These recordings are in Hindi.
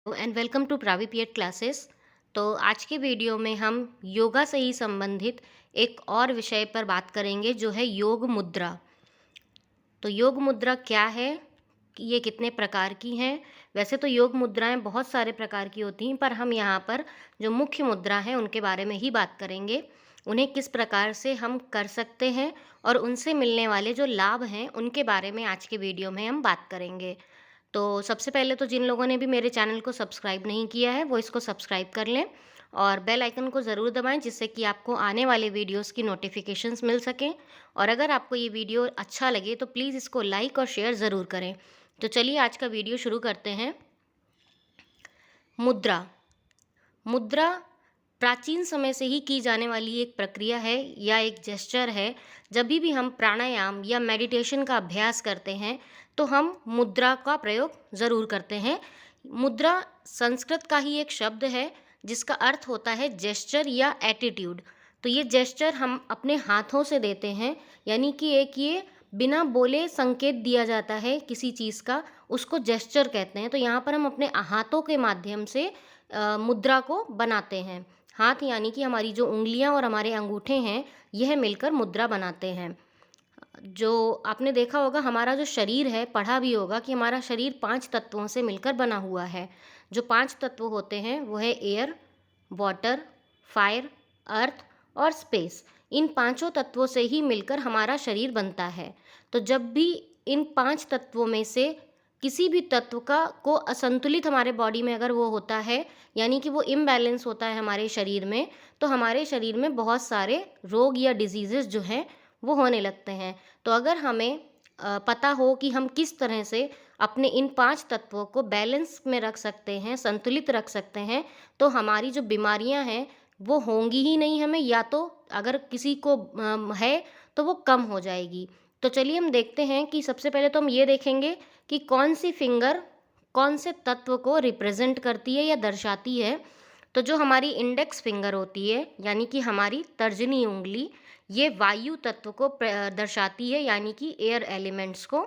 एंड वेलकम टू प्रावी पीएड क्लासेस। तो आज के वीडियो में हम योगा से ही संबंधित एक और विषय पर बात करेंगे जो है योग मुद्रा। तो योग मुद्रा क्या है, ये कितने प्रकार की हैं? वैसे तो योग मुद्राएं बहुत सारे प्रकार की होती हैं, पर हम यहाँ पर जो मुख्य मुद्रा हैं उनके बारे में ही बात करेंगे। उन्हें किस प्रकार से हम कर सकते हैं और उनसे मिलने वाले जो लाभ हैं उनके बारे में आज के वीडियो में हम बात करेंगे। तो सबसे पहले तो जिन लोगों ने भी मेरे चैनल को सब्सक्राइब नहीं किया है वो इसको सब्सक्राइब कर लें और बेल आइकन को ज़रूर दबाएं, जिससे कि आपको आने वाले वीडियोस की नोटिफिकेशंस मिल सकें। और अगर आपको ये वीडियो अच्छा लगे तो प्लीज़ इसको लाइक और शेयर ज़रूर करें। तो चलिए आज का वीडियो शुरू करते हैं। मुद्रा। मुद्रा प्राचीन समय से ही की जाने वाली एक प्रक्रिया है या एक जेस्चर है। जब भी हम प्राणायाम या मेडिटेशन का अभ्यास करते हैं तो हम मुद्रा का प्रयोग ज़रूर करते हैं। मुद्रा संस्कृत का ही एक शब्द है जिसका अर्थ होता है जेस्चर या एटीट्यूड। तो ये जेस्चर हम अपने हाथों से देते हैं, यानी कि एक ये बिना बोले संकेत दिया जाता है किसी चीज़ का, उसको जेस्चर कहते हैं। तो यहाँ पर हम अपने हाथों के माध्यम से मुद्रा को बनाते हैं। हाथ यानी कि हमारी जो उंगलियां और हमारे अंगूठे हैं, यह मिलकर मुद्रा बनाते हैं। जो आपने देखा होगा, हमारा जो शरीर है, पढ़ा भी होगा कि हमारा शरीर 5 तत्वों से मिलकर बना हुआ है। जो 5 तत्व होते हैं वो है एयर, वाटर, फायर, अर्थ और स्पेस। इन पांचों तत्वों से ही मिलकर हमारा शरीर बनता है। तो जब भी इन 5 तत्वों में से किसी भी तत्व का को असंतुलित हमारे बॉडी में अगर वो होता है, यानी कि वो इम्बैलेंस होता है हमारे शरीर में, तो हमारे शरीर में बहुत सारे रोग या डिजीज़ेस जो हैं वो होने लगते हैं। तो अगर हमें पता हो कि हम किस तरह से अपने इन 5 तत्वों को बैलेंस में रख सकते हैं, संतुलित रख सकते हैं, तो हमारी जो बीमारियां हैं वो होंगी ही नहीं हमें, या तो अगर किसी को है तो वो कम हो जाएगी। तो चलिए हम देखते हैं कि सबसे पहले तो हम ये देखेंगे कि कौन सी फिंगर कौन से तत्व को रिप्रेजेंट करती है या दर्शाती है। तो जो हमारी इंडेक्स फिंगर होती है, यानी कि हमारी तर्जनी उंगली, ये वायु तत्व को दर्शाती है, यानी कि एयर एलिमेंट्स को।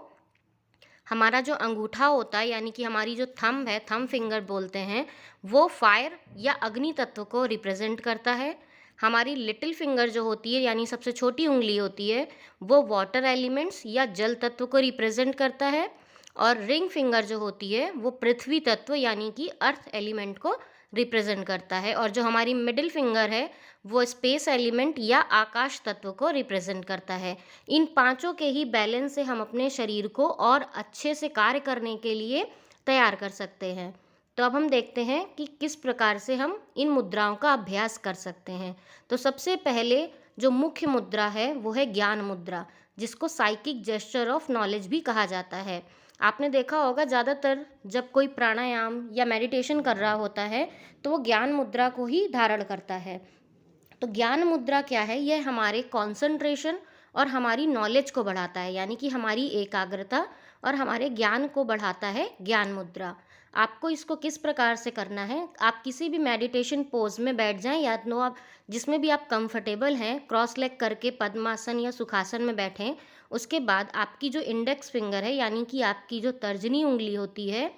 हमारा जो अंगूठा होता है, यानी कि हमारी जो थंब है, थंब फिंगर बोलते हैं, वो फायर या अग्नि तत्व को रिप्रेजेंट करता है। हमारी लिटिल फिंगर जो होती है, यानी सबसे छोटी उंगली होती है, वो वाटर एलिमेंट्स या जल तत्व को रिप्रेजेंट करता है। और रिंग फिंगर जो होती है वो पृथ्वी तत्व यानी कि अर्थ एलिमेंट को रिप्रेजेंट करता है। और जो हमारी मिडिल फिंगर है वो स्पेस एलिमेंट या आकाश तत्व को रिप्रेजेंट करता है। इन पांचों के ही बैलेंस से हम अपने शरीर को और अच्छे से कार्य करने के लिए तैयार कर सकते हैं। तो अब हम देखते हैं कि किस प्रकार से हम इन मुद्राओं का अभ्यास कर सकते हैं। तो सबसे पहले जो मुख्य मुद्रा है वो है ज्ञान मुद्रा, जिसको साइकिक जेस्चर ऑफ नॉलेज भी कहा जाता है। आपने देखा होगा ज़्यादातर जब कोई प्राणायाम या मेडिटेशन कर रहा होता है तो वो ज्ञान मुद्रा को ही धारण करता है। तो ज्ञान मुद्रा क्या है? यह हमारे कंसंट्रेशन और हमारी नॉलेज को बढ़ाता है, यानी कि हमारी एकाग्रता और हमारे ज्ञान को बढ़ाता है ज्ञान मुद्रा। आपको इसको किस प्रकार से करना है? आप किसी भी मेडिटेशन पोज में बैठ जाएं, या तो आप जिसमें भी आप कंफर्टेबल हैं, क्रॉस लेग करके पद्मासन या सुखासन में बैठें। उसके बाद आपकी जो इंडेक्स फिंगर है, यानी कि आपकी जो तर्जनी उंगली होती है,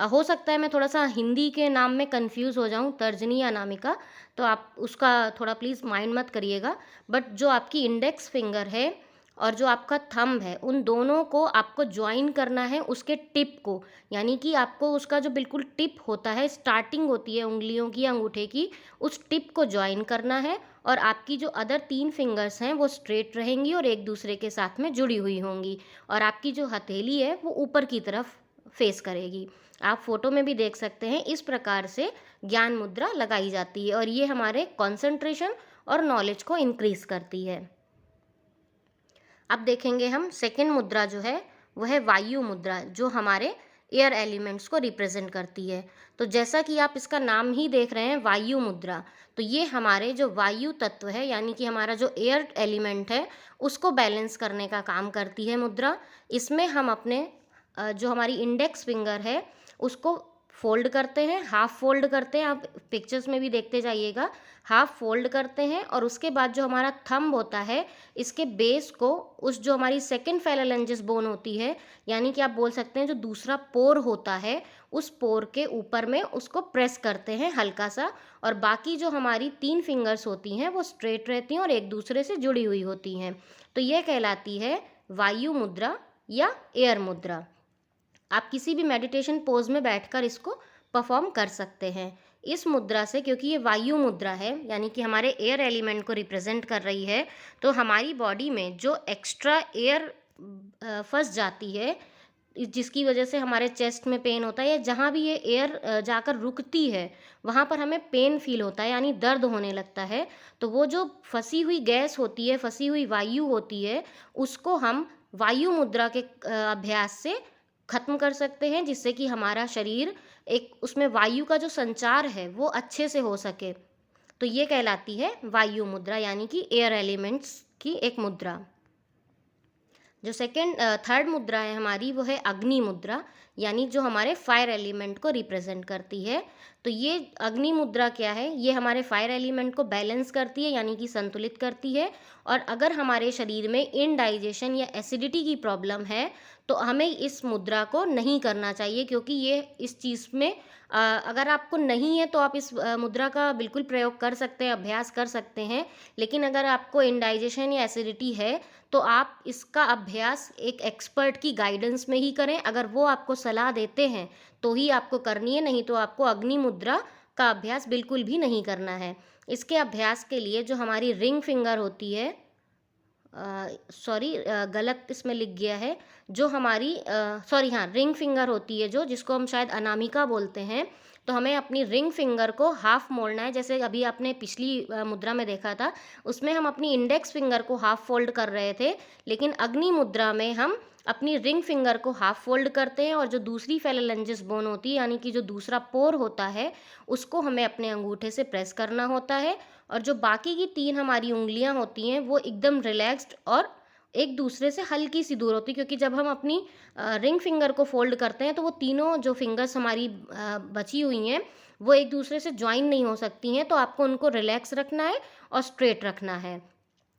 हो सकता है मैं थोड़ा सा हिंदी के नाम में कंफ्यूज हो जाऊं, तर्जनी या अनामिका, तो आप उसका थोड़ा प्लीज़ माइंड मत करिएगा। बट जो आपकी इंडेक्स फिंगर है और जो आपका थंब है, उन दोनों को आपको ज्वाइन करना है उसके टिप को, यानी कि आपको उसका जो बिल्कुल टिप होता है, स्टार्टिंग होती है उंगलियों की, अंगूठे की, उस टिप को ज्वाइन करना है। और आपकी जो अदर 3 फिंगर्स हैं वो स्ट्रेट रहेंगी और एक दूसरे के साथ में जुड़ी हुई होंगी। और आपकी जो हथेली है वो ऊपर की तरफ फेस करेगी। आप फोटो में भी देख सकते हैं, इस प्रकार से ज्ञान मुद्रा लगाई जाती है और ये हमारे कंसंट्रेशन और नॉलेज को इंक्रीज करती है। अब देखेंगे हम सेकंड मुद्रा जो है वह है वायु मुद्रा, जो हमारे एयर एलिमेंट्स को रिप्रेजेंट करती है। तो जैसा कि आप इसका नाम ही देख रहे हैं, वायु मुद्रा, तो ये हमारे जो वायु तत्व है, यानी कि हमारा जो एयर एलिमेंट है, उसको बैलेंस करने का काम करती है मुद्रा। इसमें हम अपने जो हमारी इंडेक्स फिंगर है उसको फोल्ड करते हैं, हाफ फोल्ड करते हैं, आप पिक्चर्स में भी देखते जाइएगा, हाफ फोल्ड करते हैं और उसके बाद जो हमारा थंब होता है इसके बेस को उस जो हमारी सेकंड फेलरलेंजिस बोन होती है, यानी कि आप बोल सकते हैं जो दूसरा पोर होता है, उस पोर के ऊपर में उसको प्रेस करते हैं हल्का सा, और बाकी जो हमारी 3 फिंगर्स होती हैं वो स्ट्रेट रहती हैं और एक दूसरे से जुड़ी हुई होती हैं। तो यह कहलाती है वायु मुद्रा या एयर मुद्रा। आप किसी भी मेडिटेशन पोज में बैठकर इसको परफॉर्म कर सकते हैं। इस मुद्रा से, क्योंकि ये वायु मुद्रा है यानी कि हमारे एयर एलिमेंट को रिप्रेजेंट कर रही है, तो हमारी बॉडी में जो एक्स्ट्रा एयर फंस जाती है, जिसकी वजह से हमारे चेस्ट में पेन होता है या जहाँ भी ये एयर जाकर रुकती है वहाँ पर हमें पेन फील होता है यानी दर्द होने लगता है। तो वो जो फंसी हुई गैस होती है, फंसी हुई वायु होती है, उसको हम वायु मुद्रा के अभ्यास से खत्म कर सकते हैं, जिससे कि हमारा शरीर एक उसमें वायु का जो संचार है वो अच्छे से हो सके। तो ये कहलाती है वायु मुद्रा यानी कि एयर एलिमेंट्स की एक मुद्रा। जो थर्ड मुद्रा है हमारी वो है अग्नि मुद्रा, यानी जो हमारे फायर एलिमेंट को रिप्रेजेंट करती है। तो ये अग्नि मुद्रा क्या है, ये हमारे फायर एलिमेंट को बैलेंस करती है यानी कि संतुलित करती है। और अगर हमारे शरीर में इनडाइजेशन या एसिडिटी की प्रॉब्लम है तो हमें इस मुद्रा को नहीं करना चाहिए, क्योंकि ये इस चीज़ में अगर आपको नहीं है तो आप इस मुद्रा का बिल्कुल प्रयोग कर सकते हैं, अभ्यास कर सकते हैं। लेकिन अगर आपको इनडाइजेशन या एसिडिटी है तो आप इसका अभ्यास एक एक्सपर्ट की गाइडेंस में ही करें। अगर वो आपको सलाह देते हैं तो ही आपको करनी है, नहीं तो आपको अग्नि मुद्रा का अभ्यास बिल्कुल भी नहीं करना है। इसके अभ्यास के लिए जो हमारी रिंग फिंगर होती है, गलत इसमें लिख गया है, जो हमारी रिंग फिंगर होती है जो, जिसको हम शायद अनामिका बोलते हैं, तो हमें अपनी रिंग फिंगर को हाफ मोड़ना है। जैसे अभी आपने पिछली मुद्रा में देखा था, उसमें हम अपनी इंडेक्स फिंगर को हाफ फोल्ड कर रहे थे, लेकिन अग्नि मुद्रा में हम अपनी रिंग फिंगर को हाफ फोल्ड करते हैं और जो दूसरी फेलरलेंजिस बोन होती है यानी कि जो दूसरा पोर होता है उसको हमें अपने अंगूठे से प्रेस करना होता है, और जो बाकी की 3 हमारी उंगलियां होती हैं वो एकदम रिलैक्स्ड और एक दूसरे से हल्की सी दूर होती है, क्योंकि जब हम अपनी रिंग फिंगर को फोल्ड करते हैं तो वो तीनों जो फिंगर्स हमारी बची हुई हैं वो एक दूसरे से ज्वाइन नहीं हो सकती हैं, तो आपको उनको रिलैक्स रखना है और स्ट्रेट रखना है।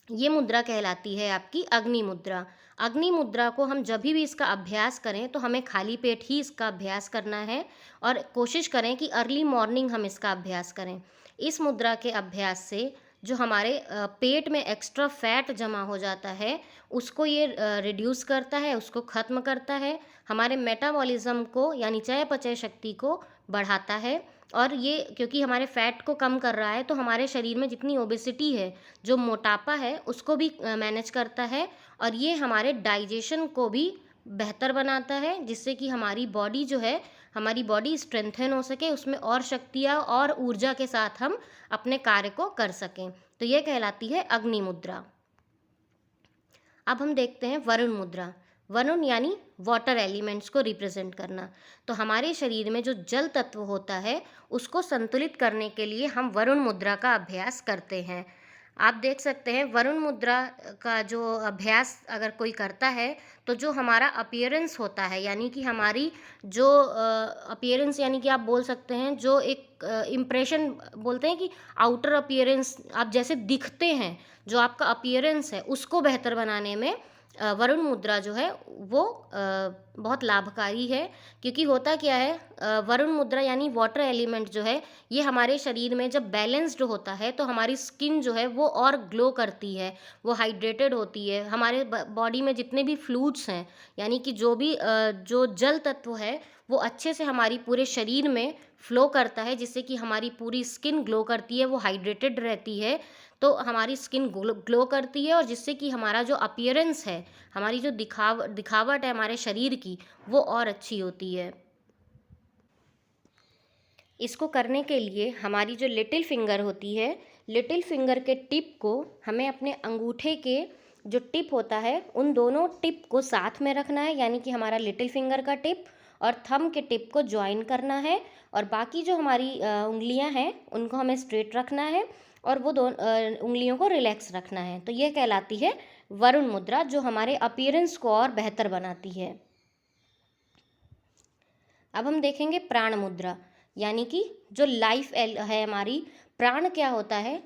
ये मुद्रा कहलाती है आपकी अग्नि मुद्रा। अग्नि मुद्रा को हम जब भी इसका अभ्यास करें तो हमें खाली पेट ही इसका अभ्यास करना है, और कोशिश करें कि अर्ली मॉर्निंग हम इसका अभ्यास करें। इस मुद्रा के अभ्यास से जो हमारे पेट में एक्स्ट्रा फैट जमा हो जाता है उसको ये रिड्यूस करता है, उसको ख़त्म करता है, हमारे मेटाबॉलिज्म को यानी चयापचय शक्ति को बढ़ाता है। और ये क्योंकि हमारे फैट को कम कर रहा है तो हमारे शरीर में जितनी ओबेसिटी है, जो मोटापा है, उसको भी मैनेज करता है, और ये हमारे डाइजेशन को भी बेहतर बनाता है, जिससे कि हमारी बॉडी जो है, हमारी बॉडी स्ट्रेंथन हो सके, उसमें और शक्तियाँ और ऊर्जा के साथ हम अपने कार्य को कर सकें। तो यह कहलाती है अग्नि मुद्रा। अब हम देखते हैं वरुण मुद्रा। वरुण यानी वाटर एलिमेंट्स को रिप्रेजेंट करना। तो हमारे शरीर में जो जल तत्व होता है उसको संतुलित करने के लिए हम वरुण मुद्रा का अभ्यास करते हैं। आप देख सकते हैं वरुण मुद्रा का जो अभ्यास अगर कोई करता है तो जो हमारा अपीयरेंस होता है, यानी कि हमारी जो अपीयरेंस, यानी कि आप बोल सकते हैं जो एक इम्प्रेशन बोलते हैं कि आउटर अपीयरेंस, आप जैसे दिखते हैं, जो आपका अपीयरेंस है उसको बेहतर बनाने में वरुण मुद्रा जो है वो बहुत लाभकारी है। क्योंकि होता क्या है, वरुण मुद्रा यानी वाटर एलिमेंट जो है ये हमारे शरीर में जब बैलेंस्ड होता है तो हमारी स्किन जो है वो और ग्लो करती है, वो हाइड्रेटेड होती है। हमारे बॉडी में जितने भी फ्लूइड्स हैं, यानी कि जो भी जो जल तत्व है वो अच्छे से हमारी पूरे शरीर में फ्लो करता है, जिससे कि हमारी पूरी स्किन ग्लो करती है, वो हाइड्रेटेड रहती है। तो हमारी स्किन ग्लो करती है और जिससे कि हमारा जो अपीयरेंस है, हमारी जो दिखावट है हमारे शरीर की, वो और अच्छी होती है। इसको करने के लिए हमारी जो लिटिल फिंगर होती है, लिटिल फिंगर के टिप को हमें अपने अंगूठे के जो टिप होता है उन दोनों टिप को साथ में रखना है, यानी कि हमारा लिटिल फिंगर का टिप और थंब के टिप को ज्वाइन करना है, और बाकी जो हमारी उंगलियां हैं उनको हमें स्ट्रेट रखना है और वो उंगलियों को रिलैक्स रखना है। तो यह कहलाती है वरुण मुद्रा, जो हमारे अपीयरेंस को और बेहतर बनाती है। अब हम देखेंगे प्राण मुद्रा, यानी कि जो लाइफ है हमारी। प्राण क्या होता है?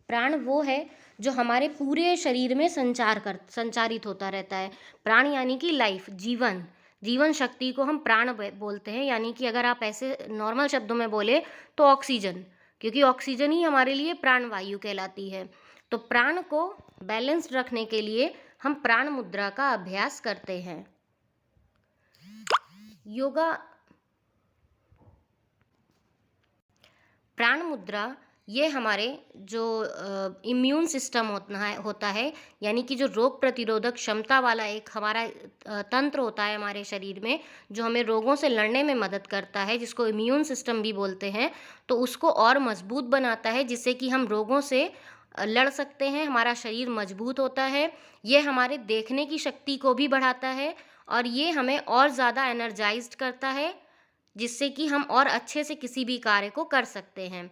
प्राण वो है जो हमारे पूरे शरीर में संचारित होता रहता है। प्राण यानी कि लाइफ, जीवन, जीवन शक्ति को हम प्राण बोलते हैं। यानी कि अगर आप ऐसे नॉर्मल शब्दों में बोले तो ऑक्सीजन, क्योंकि ऑक्सीजन ही हमारे लिए प्राण वायु कहलाती है। तो प्राण को बैलेंस्ड रखने के लिए हम प्राण मुद्रा का अभ्यास करते हैं। योगा प्राण मुद्रा ये हमारे जो इम्यून सिस्टम होता है, यानी कि जो रोग प्रतिरोधक क्षमता वाला एक हमारा तंत्र होता है हमारे शरीर में, जो हमें रोगों से लड़ने में मदद करता है, जिसको इम्यून सिस्टम भी बोलते हैं। तो उसको और मजबूत बनाता है, जिससे कि हम रोगों से लड़ सकते हैं, हमारा शरीर मजबूत होता है। ये हमारे देखने की शक्ति को भी बढ़ाता है और ये हमें और ज़्यादा एनर्जाइज्ड करता है, जिससे कि हम और अच्छे से किसी भी कार्य को कर सकते हैं।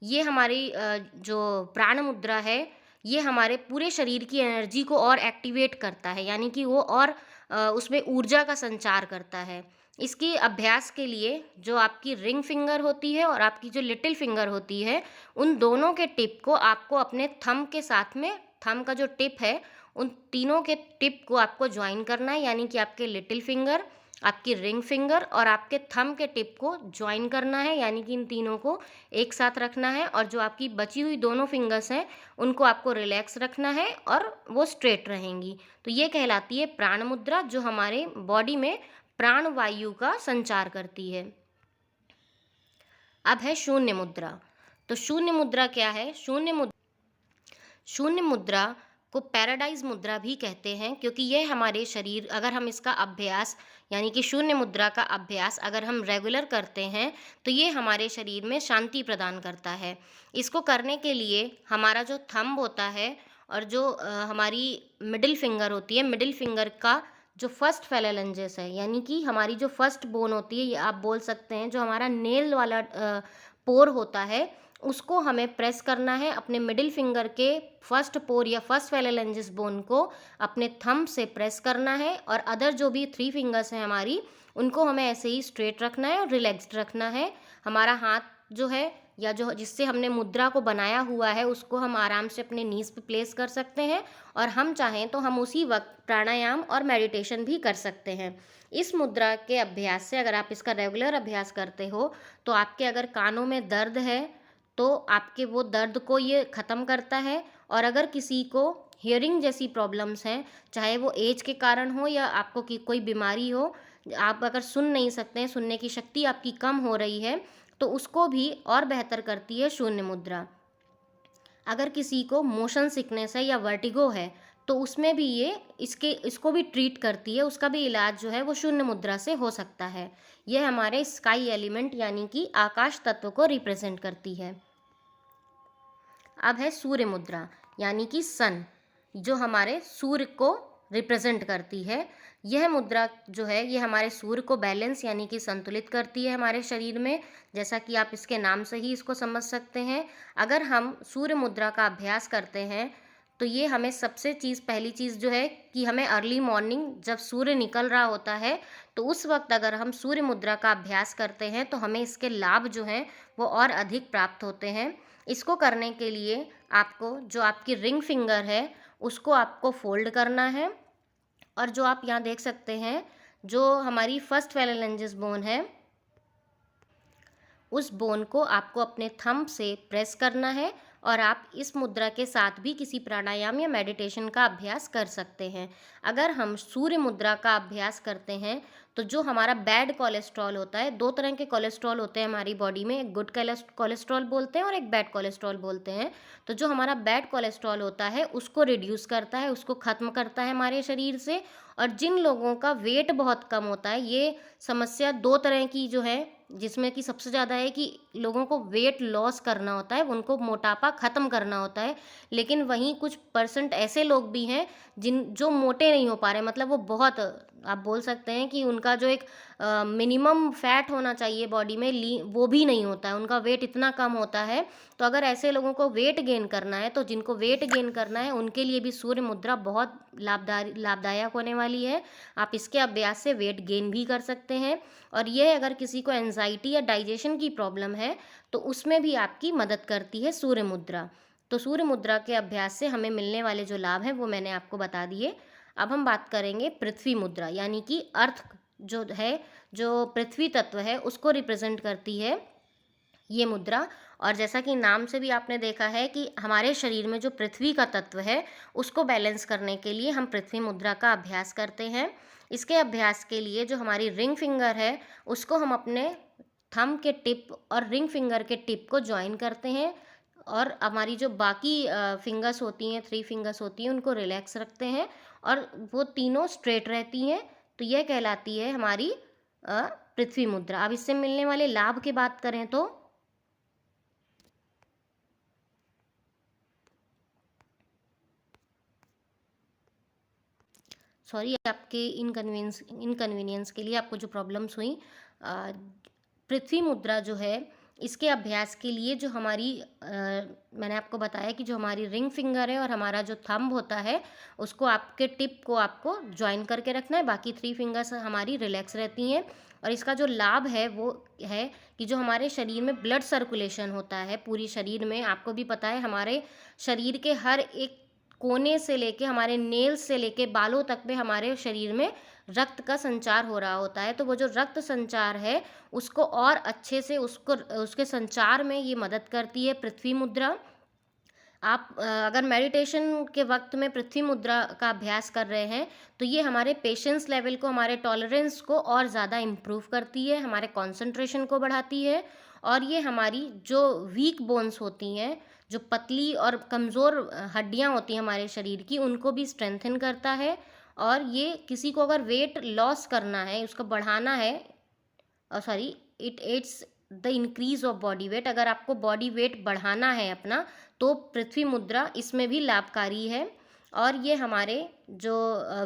ये हमारी जो प्राण मुद्रा है, ये हमारे पूरे शरीर की एनर्जी को और एक्टिवेट करता है, यानी कि वो और उसमें ऊर्जा का संचार करता है। इसके अभ्यास के लिए जो आपकी रिंग फिंगर होती है और आपकी जो लिटिल फिंगर होती है, उन दोनों के टिप को आपको अपने थंब के साथ में, थंब का जो टिप है, उन तीनों के टिप को आपको ज्वाइन करना है, यानी कि आपके लिटिल फिंगर, आपकी रिंग फिंगर और आपके थंब के टिप को ज्वाइन करना है, यानी कि इन तीनों को एक साथ रखना है। और जो आपकी बची हुई दोनों फिंगर्स हैं, उनको आपको रिलैक्स रखना है और वो स्ट्रेट रहेंगी। तो ये कहलाती है प्राण मुद्रा, जो हमारे बॉडी में प्राण वायु का संचार करती है। अब है शून्य मुद्रा। तो शून्य मुद्रा क्या है? शून्य मुद्रा को पैराडाइज मुद्रा भी कहते हैं, क्योंकि यह हमारे शरीर, अगर हम इसका अभ्यास, यानी कि शून्य मुद्रा का अभ्यास अगर हम रेगुलर करते हैं, तो ये हमारे शरीर में शांति प्रदान करता है। इसको करने के लिए हमारा जो थंब होता है और जो हमारी मिडिल फिंगर होती है, मिडिल फिंगर का जो फर्स्ट फेलेंजेस है, यानी कि हमारी जो फर्स्ट बोन होती है, ये आप बोल सकते हैं, जो हमारा नेल वाला पोर होता है, उसको हमें प्रेस करना है। अपने मिडिल फिंगर के फर्स्ट पोर या फर्स्ट फेलेंजेस बोन को अपने थंब से प्रेस करना है और अदर जो भी 3 फिंगर्स हैं हमारी, उनको हमें ऐसे ही स्ट्रेट रखना है और रिलैक्स्ड रखना है। हमारा हाथ जो है, या जो जिससे हमने मुद्रा को बनाया हुआ है, उसको हम आराम से अपने नीज पे प्लेस कर सकते हैं और हम चाहें तो हम उसी वक्त प्राणायाम और मेडिटेशन भी कर सकते हैं। इस मुद्रा के अभ्यास से, अगर आप इसका रेगुलर अभ्यास करते हो, तो आपके अगर कानों में दर्द है तो आपके वो दर्द को ये ख़त्म करता है। और अगर किसी को हियरिंग जैसी प्रॉब्लम्स हैं, चाहे वो एज के कारण हो या आपको कोई बीमारी हो, आप अगर सुन नहीं सकते हैं, सुनने की शक्ति आपकी कम हो रही है, तो उसको भी और बेहतर करती है शून्य मुद्रा। अगर किसी को मोशन सिकनेस है या वर्टिगो है, तो उसमें भी ये इसको भी ट्रीट करती है, उसका भी इलाज जो है वो शून्य मुद्रा से हो सकता है। यह हमारे स्काई एलिमेंट, यानी कि आकाश तत्व को रिप्रेजेंट करती है। अब है सूर्य मुद्रा, यानी कि सन, जो हमारे सूर्य को रिप्रेजेंट करती है। यह मुद्रा जो है, ये हमारे सूर्य को बैलेंस, यानी कि संतुलित करती है हमारे शरीर में, जैसा कि आप इसके नाम से ही इसको समझ सकते हैं। अगर हम सूर्य मुद्रा का अभ्यास करते हैं, तो ये हमें पहली चीज़ जो है कि हमें अर्ली मॉर्निंग जब सूर्य निकल रहा होता है, तो उस वक्त अगर हम सूर्य मुद्रा का अभ्यास करते हैं, तो हमें इसके लाभ जो हैं वो और अधिक प्राप्त होते हैं। इसको करने के लिए आपको, जो आपकी रिंग फिंगर है, उसको आपको फोल्ड करना है और जो आप यहाँ देख सकते हैं, जो हमारी फर्स्ट फेलेंजेस बोन है, उस बोन को आपको अपने थंब से प्रेस करना है और आप इस मुद्रा के साथ भी किसी प्राणायाम या मेडिटेशन का अभ्यास कर सकते हैं। अगर हम सूर्य मुद्रा का अभ्यास करते हैं, तो जो हमारा बैड कोलेस्ट्रॉल होता है, 2 तरह के कोलेस्ट्रॉल होते हैं हमारी बॉडी में, एक गुड कोलेस्ट्रॉल बोलते हैं और एक बैड कोलेस्ट्रॉल बोलते हैं। तो जो हमारा बैड कोलेस्ट्रॉल होता है, उसको रिड्यूस करता है, उसको ख़त्म करता है हमारे शरीर से। और जिन लोगों का वेट बहुत कम होता है, ये समस्या 2 तरह की जो है, जिसमें कि सबसे ज़्यादा है कि लोगों को वेट लॉस करना होता है, उनको मोटापा ख़त्म करना होता है। लेकिन वहीं कुछ परसेंट ऐसे लोग भी हैं जो मोटे नहीं हो पा रहे, मतलब वो बहुत आप बोल सकते हैं कि उनका जो एक मिनिमम फैट होना चाहिए बॉडी में वो भी नहीं होता है, उनका वेट इतना कम होता है। तो अगर ऐसे लोगों को वेट गेन करना है, तो जिनको वेट गेन करना है उनके लिए भी सूर्य मुद्रा बहुत लाभदायक होने वाली है। आप इसके अभ्यास से वेट गेन भी कर सकते हैं। और यह अगर किसी को एंजाइटी या डाइजेशन की प्रॉब्लम है तो उसमें भी आपकी मदद करती है सूर्य मुद्रा। तो सूर्य मुद्रा के अभ्यास से हमें मिलने वाले जो लाभ हैं वो मैंने आपको बता दिए। अब हम बात करेंगे पृथ्वी मुद्रा, यानी कि अर्थ जो है, जो पृथ्वी तत्व है उसको रिप्रेजेंट करती है ये मुद्रा। और जैसा कि नाम से भी आपने देखा है कि हमारे शरीर में जो पृथ्वी का तत्व है उसको बैलेंस करने के लिए हम पृथ्वी मुद्रा का अभ्यास करते हैं। इसके अभ्यास के लिए जो हमारी रिंग फिंगर है उसको हम अपने थंब के टिप और रिंग फिंगर के टिप को ज्वाइन करते हैं, और हमारी जो बाकी फिंगर्स होती हैं, 3 फिंगर्स होती हैं, उनको रिलैक्स रखते हैं और वो तीनों स्ट्रेट रहती हैं। तो यह कहलाती है हमारी पृथ्वी मुद्रा। अब इससे मिलने वाले लाभ की बात करें तो सॉरी आपके इनकन्वीनियंस के लिए, आपको जो प्रॉब्लम्स हुई। अ, पृथ्वी मुद्रा जो है इसके अभ्यास के लिए जो हमारी मैंने आपको बताया कि जो हमारी रिंग फिंगर है और हमारा जो थंब होता है उसको आपके टिप को आपको ज्वाइन करके रखना है, बाकी 3 फिंगर्स हमारी रिलैक्स रहती हैं। और इसका जो लाभ है वो है कि जो हमारे शरीर में ब्लड सर्कुलेशन होता है पूरी शरीर में, आपको भी पता है हमारे शरीर के हर एक कोने से लेके हमारे नेल्स से लेके बालों तक में हमारे शरीर में रक्त का संचार हो रहा होता है। तो वो जो रक्त संचार है उसको और अच्छे से उसके संचार में ये मदद करती है पृथ्वी मुद्रा। आप अगर मेडिटेशन के वक्त में पृथ्वी मुद्रा का अभ्यास कर रहे हैं तो ये हमारे पेशेंस लेवल को, हमारे टॉलरेंस को और ज़्यादा इम्प्रूव करती है, हमारे कंसंट्रेशन को बढ़ाती है। और ये हमारी जो वीक बोन्स होती हैं, जो पतली और कमज़ोर हड्डियां होती हैं हमारे शरीर की, उनको भी स्ट्रेंथन करता है। और ये किसी को अगर वेट लॉस करना है, उसको बढ़ाना है, sorry, it adds the increase of body weight, अगर आपको बॉडी वेट बढ़ाना है अपना तो पृथ्वी मुद्रा इसमें भी लाभकारी है। और ये हमारे जो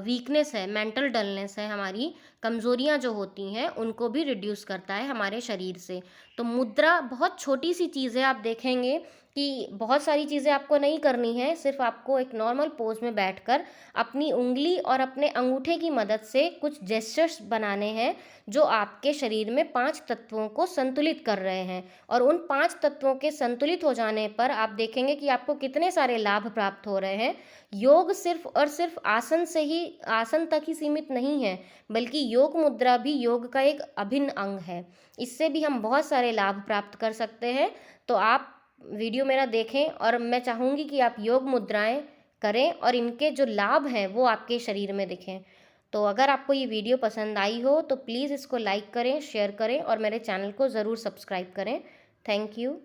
वीकनेस है, मेंटल डलनेस है, हमारी कमज़ोरियाँ जो होती हैं उनको भी रिड्यूस करता है हमारे शरीर से। तो मुद्रा बहुत छोटी सी चीज़ है, आप देखेंगे कि बहुत सारी चीज़ें आपको नहीं करनी है, सिर्फ आपको एक नॉर्मल पोज में बैठकर अपनी उंगली और अपने अंगूठे की मदद से कुछ जेस्चर्स बनाने हैं जो आपके शरीर में 5 तत्वों को संतुलित कर रहे हैं। और उन 5 तत्वों के संतुलित हो जाने पर आप देखेंगे कि आपको कितने सारे लाभ प्राप्त हो रहे हैं। योग सिर्फ और सिर्फ आसन तक ही सीमित नहीं है, बल्कि योग मुद्रा भी योग का एक अभिन्न अंग है। इससे भी हम बहुत सारे लाभ प्राप्त कर सकते हैं। तो आप वीडियो मेरा देखें और मैं चाहूँगी कि आप योग मुद्राएं करें और इनके जो लाभ हैं वो आपके शरीर में दिखें। तो अगर आपको ये वीडियो पसंद आई हो तो प्लीज़ इसको लाइक करें, शेयर करें और मेरे चैनल को ज़रूर सब्सक्राइब करें। Thank you.